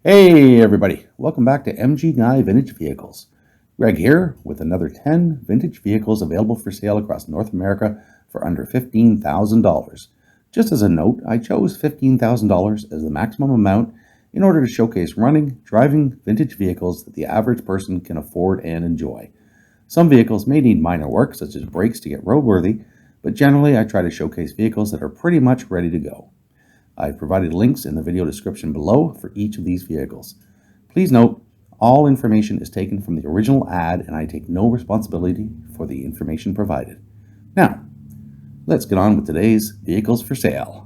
Hey everybody, welcome back to MG Guy Vintage Vehicles. Greg here with another 10 vintage vehicles available for sale across North America for under $15,000. Just as a note, I chose $15,000 as the maximum amount in order to showcase driving vintage vehicles that the average person can afford and enjoy. Some vehicles may need minor work, such as brakes to get roadworthy, but generally I try to showcase vehicles that are pretty much ready to go. I've provided links in the video description below for each of these vehicles. Please note, all information is taken from the original ad and I take no responsibility for the information provided. Now, let's get on with today's vehicles for sale.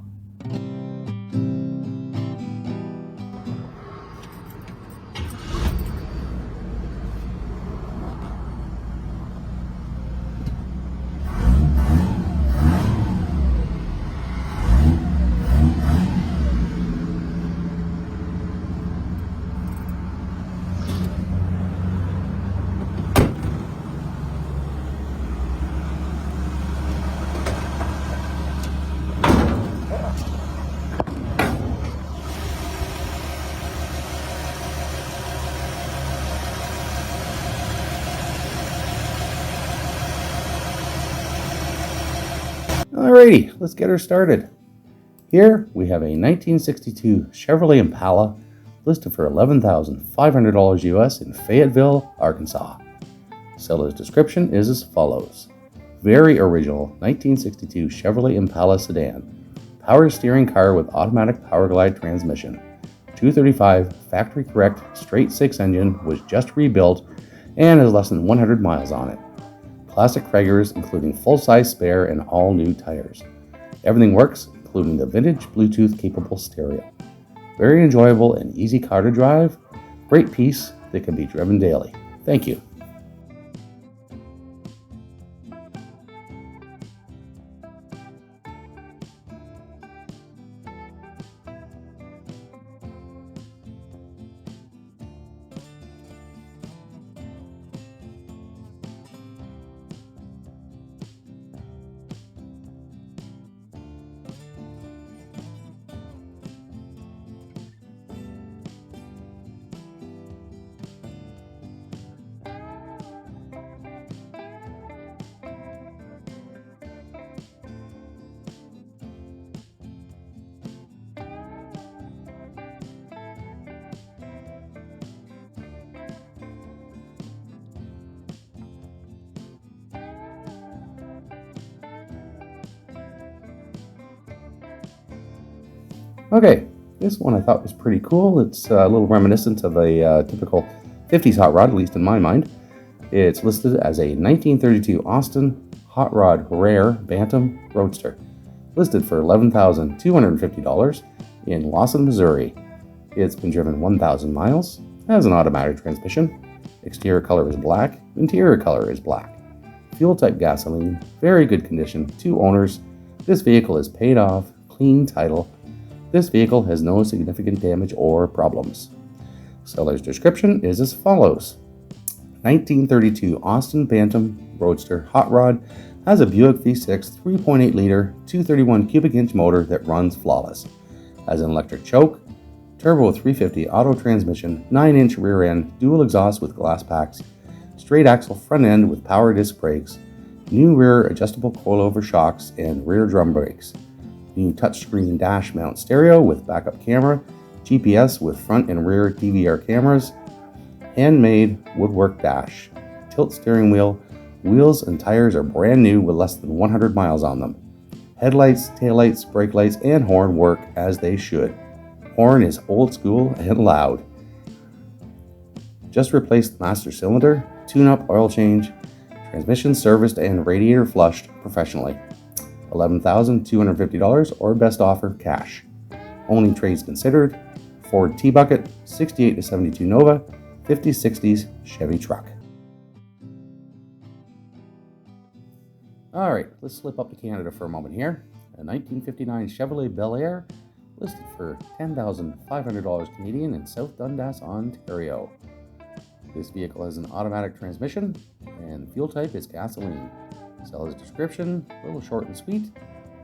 Alrighty, let's get her started. Here we have a 1962 Chevrolet Impala listed for $11,500 US in Fayetteville, Arkansas. Seller's description is as follows. Very original 1962 Chevrolet Impala sedan. Power steering car with automatic power glide transmission. 235 factory correct straight 6 engine was just rebuilt and has less than 100 miles on it. Classic Craigers including full-size spare and all new tires. Everything works, including the vintage Bluetooth capable stereo. Very enjoyable and easy car to drive. Great piece that can be driven daily. Thank you. Okay, this one I thought was pretty cool. It's a little reminiscent of a typical 50s hot rod, at least in my mind. It's listed as a 1932 Austin Hot Rod Rare Bantam Roadster, listed for $11,250 in Lawson, Missouri. It's been driven 1,000 miles, has an automatic transmission. Exterior color is black, interior color is black. Fuel type gasoline, very good condition, 2 owners. This vehicle is paid off, clean title. This vehicle has no significant damage or problems. Seller's description is as follows. 1932 Austin Bantam Roadster Hot Rod has a Buick V6 3.8 liter 231 cubic inch motor that runs flawless. Has an electric choke, turbo 350 auto transmission, 9-inch rear end, dual exhaust with glass packs, straight axle front end with power disc brakes, new rear adjustable coilover shocks and rear drum brakes. New touchscreen dash mount stereo with backup camera, GPS with front and rear DVR cameras, handmade woodwork dash, tilt steering wheel, wheels and tires are brand new with less than 100 miles on them. Headlights, taillights, brake lights, and horn work as they should. Horn is old school and loud. Just replaced the master cylinder, tune-up, oil change, transmission serviced and radiator flushed professionally. $11,250 or best offer cash. Only trades considered: Ford T-Bucket, 68 to 72 Nova, 50/60s Chevy truck. Alright, let's slip up to Canada for a moment here. A 1959 Chevrolet Bel Air, listed for $10,500 Canadian in South Dundas, Ontario. This vehicle has an automatic transmission and fuel type is gasoline. Seller's description, a little short and sweet.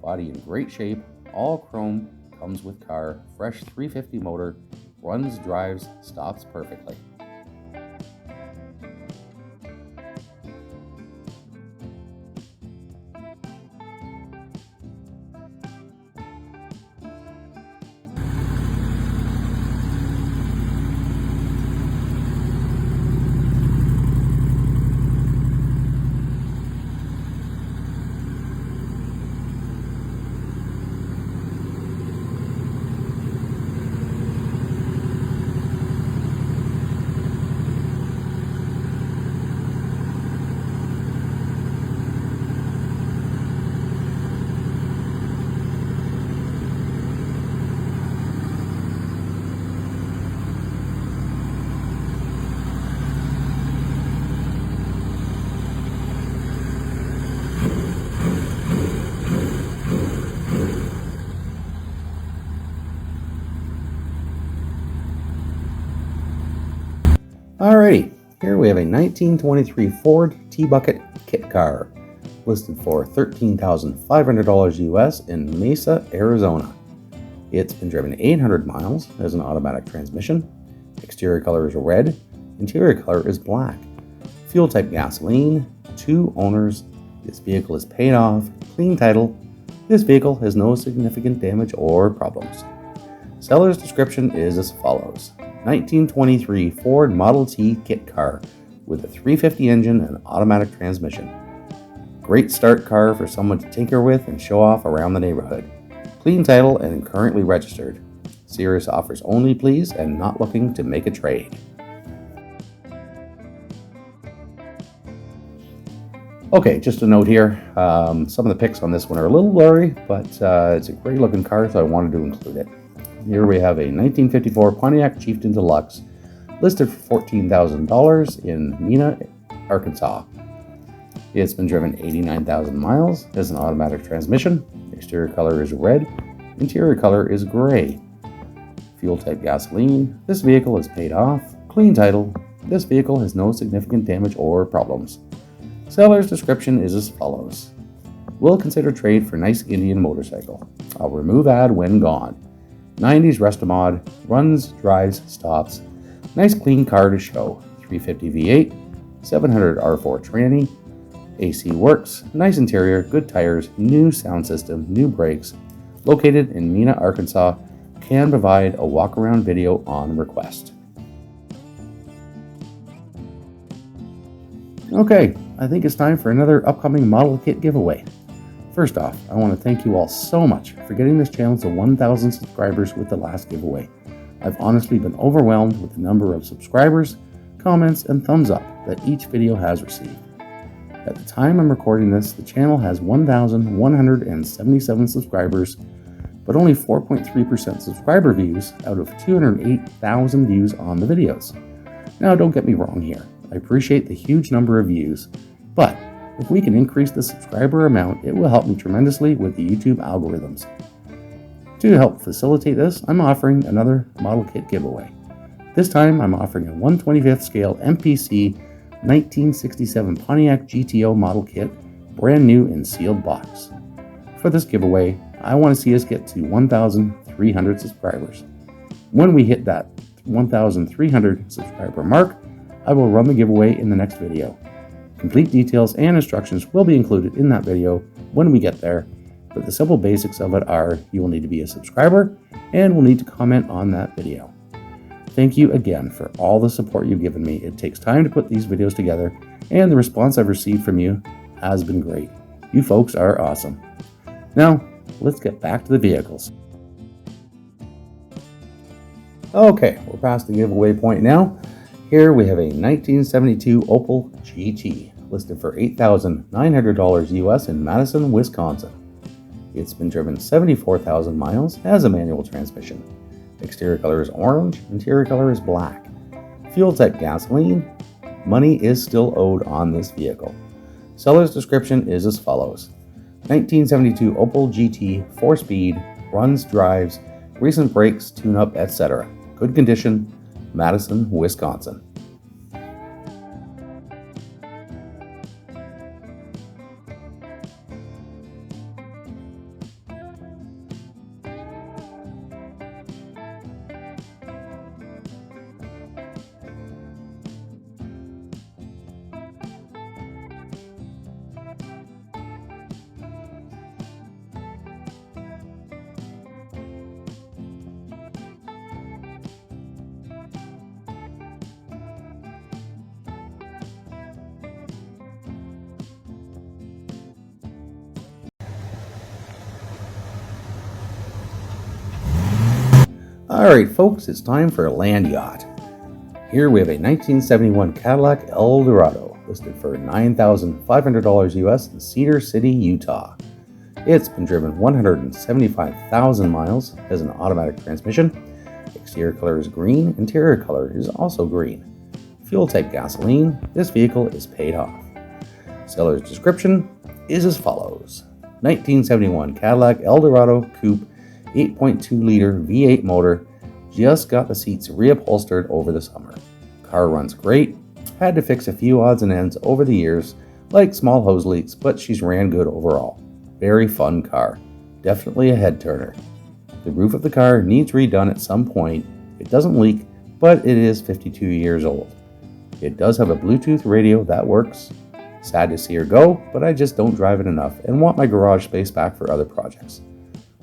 Body in great shape, all chrome, comes with car, fresh 350 motor, runs, drives, stops perfectly. Alrighty, here we have a 1923 Ford T-Bucket kit car, listed for $13,500 US in Mesa, Arizona. It's been driven 800 miles, has an automatic transmission, exterior color is red, interior color is black, fuel type gasoline, 2 owners, this vehicle is paid off, clean title, this vehicle has no significant damage or problems. Seller's description is as follows. 1923 Ford Model T kit car with a 350 engine and automatic transmission. Great start car for someone to tinker with and show off around the neighborhood. Clean title and currently registered. Serious offers only please and not looking to make a trade. Okay, just a note here, some of the pics on this one are a little blurry, but it's a great looking car, so I wanted to include it. Here we have a 1954 Pontiac Chieftain Deluxe, listed for $14,000 in Mena, Arkansas. It's been driven 89,000 miles, has an automatic transmission, exterior color is red, interior color is gray. Fuel type gasoline, this vehicle is paid off, clean title, this vehicle has no significant damage or problems. Seller's description is as follows. Will consider trade for nice Indian motorcycle. I'll remove ad when gone. 90s restomod, runs, drives, stops. Nice clean car to show. 350 V8, 700 R4 tranny. AC works, nice interior, good tires, new sound system, new brakes. Located in Mena, Arkansas. Can provide a walk-around video on request. Okay, I think it's time for another upcoming model kit giveaway. First off, I want to thank you all so much for getting this channel to 1,000 subscribers with the last giveaway. I've honestly been overwhelmed with the number of subscribers, comments, and thumbs up that each video has received. At the time I'm recording this, the channel has 1,177 subscribers, but only 4.3% subscriber views out of 208,000 views on the videos. Now don't get me wrong here, I appreciate the huge number of views, but if we can increase the subscriber amount, it will help me tremendously with the YouTube algorithms. To help facilitate this, I'm offering another model kit giveaway. This time, I'm offering a 1/25th scale MPC 1967 Pontiac GTO model kit, brand new in sealed box. For this giveaway, I want to see us get to 1,300 subscribers. When we hit that 1,300 subscriber mark, I will run the giveaway in the next video. Complete details and instructions will be included in that video when we get there, but the simple basics of it are you will need to be a subscriber and will need to comment on that video. Thank you again for all the support you've given me. It takes time to put these videos together, and the response I've received from you has been great. You folks are awesome. Now, let's get back to the vehicles. Okay, we're past the giveaway point now. Here we have a 1972 Opel GT, listed for $8,900 US in Madison, Wisconsin. It's been driven 74,000 miles, has a manual transmission. Exterior color is orange, interior color is black. Fuel type gasoline. Money is still owed on this vehicle. Seller's description is as follows. 1972 Opel GT, 4-speed, runs, drives, recent brakes, tune-up, etc. Good condition, Madison, Wisconsin. Alright folks, it's time for a land yacht. Here we have a 1971 Cadillac El Dorado, listed for $9,500 US in Cedar City, Utah. It's been driven 175,000 miles, has an automatic transmission. Exterior color is green, interior color is also green. Fuel type gasoline, this vehicle is paid off. Seller's description is as follows. 1971 Cadillac El Dorado Coupe 8.2-liter V8 motor, just got the seats reupholstered over the summer. Car runs great, had to fix a few odds and ends over the years, like small hose leaks, but she's ran good overall. Very fun car, definitely a head turner. The roof of the car needs redone at some point. It doesn't leak, but it is 52 years old. It does have a Bluetooth radio that works. Sad to see her go, but I just don't drive it enough and want my garage space back for other projects.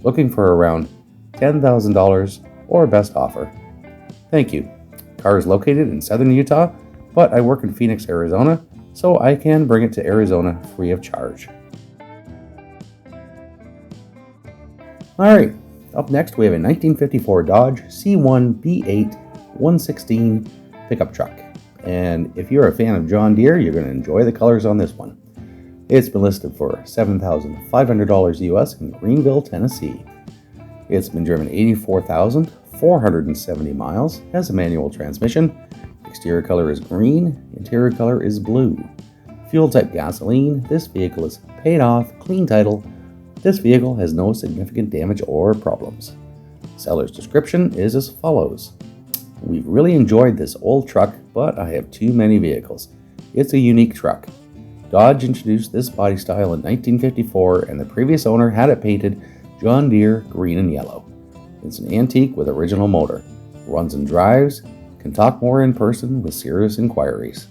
Looking for around $10,000 or best offer. Thank you. Car is located in southern Utah, but I work in Phoenix, Arizona, so I can bring it to Arizona free of charge. Alright, up next we have a 1954 Dodge C1 B8 116 pickup truck. And if you're a fan of John Deere, you're going to enjoy the colors on this one. It's been listed for $7,500 US in Greenville, Tennessee. It's been driven 84,470 miles, has a manual transmission. Exterior color is green, interior color is blue. Fuel type gasoline, this vehicle is paid off, clean title. This vehicle has no significant damage or problems. Seller's description is as follows. We've really enjoyed this old truck, but I have too many vehicles. It's a unique truck. Dodge introduced this body style in 1954, and the previous owner had it painted John Deere green and yellow. It's an antique with original motor. Runs and drives. Can talk more in person with serious inquiries.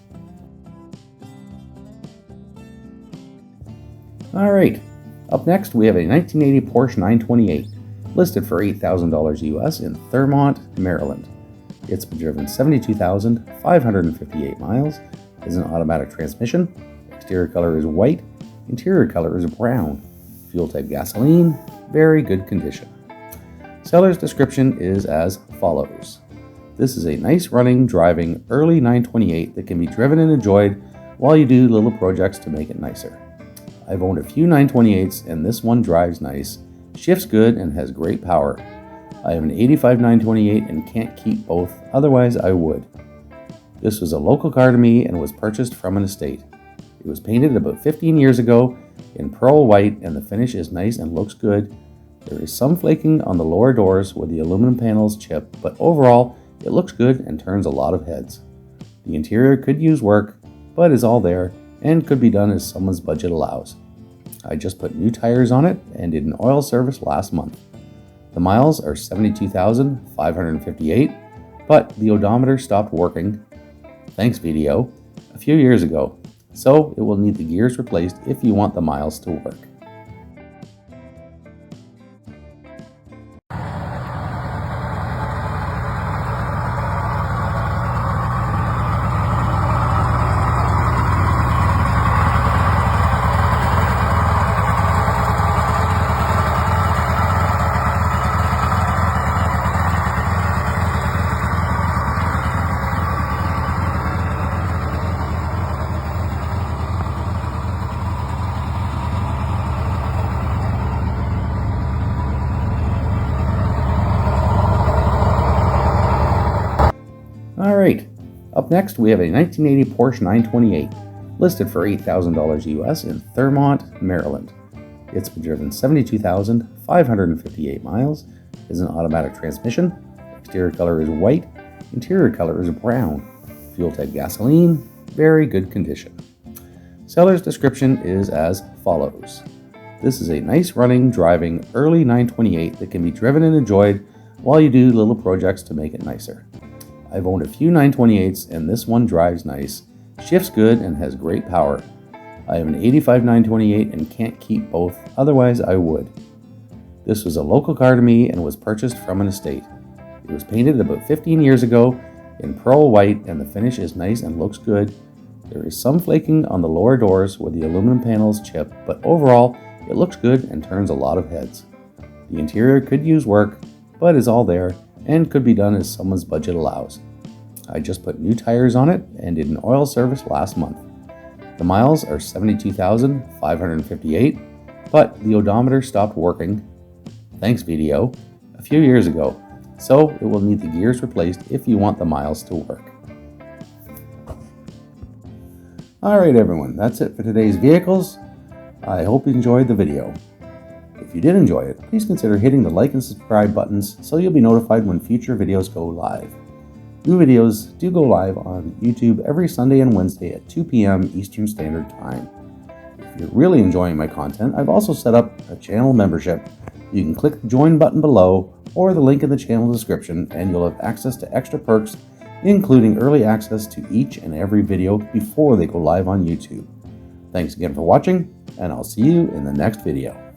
Alright, up next we have a 1980 Porsche 928, listed for $8,000 US in Thurmont, Maryland. It's been driven 72,558 miles, is an automatic transmission. Exterior color is white, interior color is brown. Fuel type gasoline, very good condition. Seller's description is as follows. This is a nice running, driving, early 928 that can be driven and enjoyed while you do little projects to make it nicer. I've owned a few 928s and this one drives nice, shifts good, and has great power. I have an 85 928 and can't keep both, otherwise I would. This was a local car to me and was purchased from an estate. It was painted about 15 years ago in pearl white, and the finish is nice and looks good. There is some flaking on the lower doors where the aluminum panels chip, but overall it looks good and turns a lot of heads. The interior could use work, but is all there and could be done as someone's budget allows. I just put new tires on it and did an oil service last month. The miles are 72,558, but the odometer stopped working, thanks VDO, a few years ago, so it will need the gears replaced if you want the miles to work. Alright, up next we have a 1980 Porsche 928, listed for $8,000 US in Thurmont, Maryland. It's been driven 72,558 miles, is an automatic transmission. Exterior color is white, interior color is brown. Fuel type gasoline, very good condition. Seller's description is as follows. This is a nice running, driving, early 928 that can be driven and enjoyed while you do little projects to make it nicer. I've owned a few 928s and this one drives nice, shifts good, and has great power. I have an 85 928 and can't keep both, otherwise I would. This was a local car to me and was purchased from an estate. It was painted about 15 years ago in pearl white, and the finish is nice and looks good. There is some flaking on the lower doors where the aluminum panels chip, but overall it looks good and turns a lot of heads. The interior could use work, but is all there and could be done as someone's budget allows. I just put new tires on it and did an oil service last month. The miles are 72,558, but the odometer stopped working, thanks VDO, a few years ago, so it will need the gears replaced if you want the miles to work. Alright everyone, that's it for today's vehicles. I hope you enjoyed the video. If you did enjoy it, please consider hitting the like and subscribe buttons so you'll be notified when future videos go live. New videos do go live on YouTube every Sunday and Wednesday at 2 p.m. Eastern Standard Time. If you're really enjoying my content, I've also set up a channel membership. You can click the join button below or the link in the channel description and you'll have access to extra perks, including early access to each and every video before they go live on YouTube. Thanks again for watching, and I'll see you in the next video.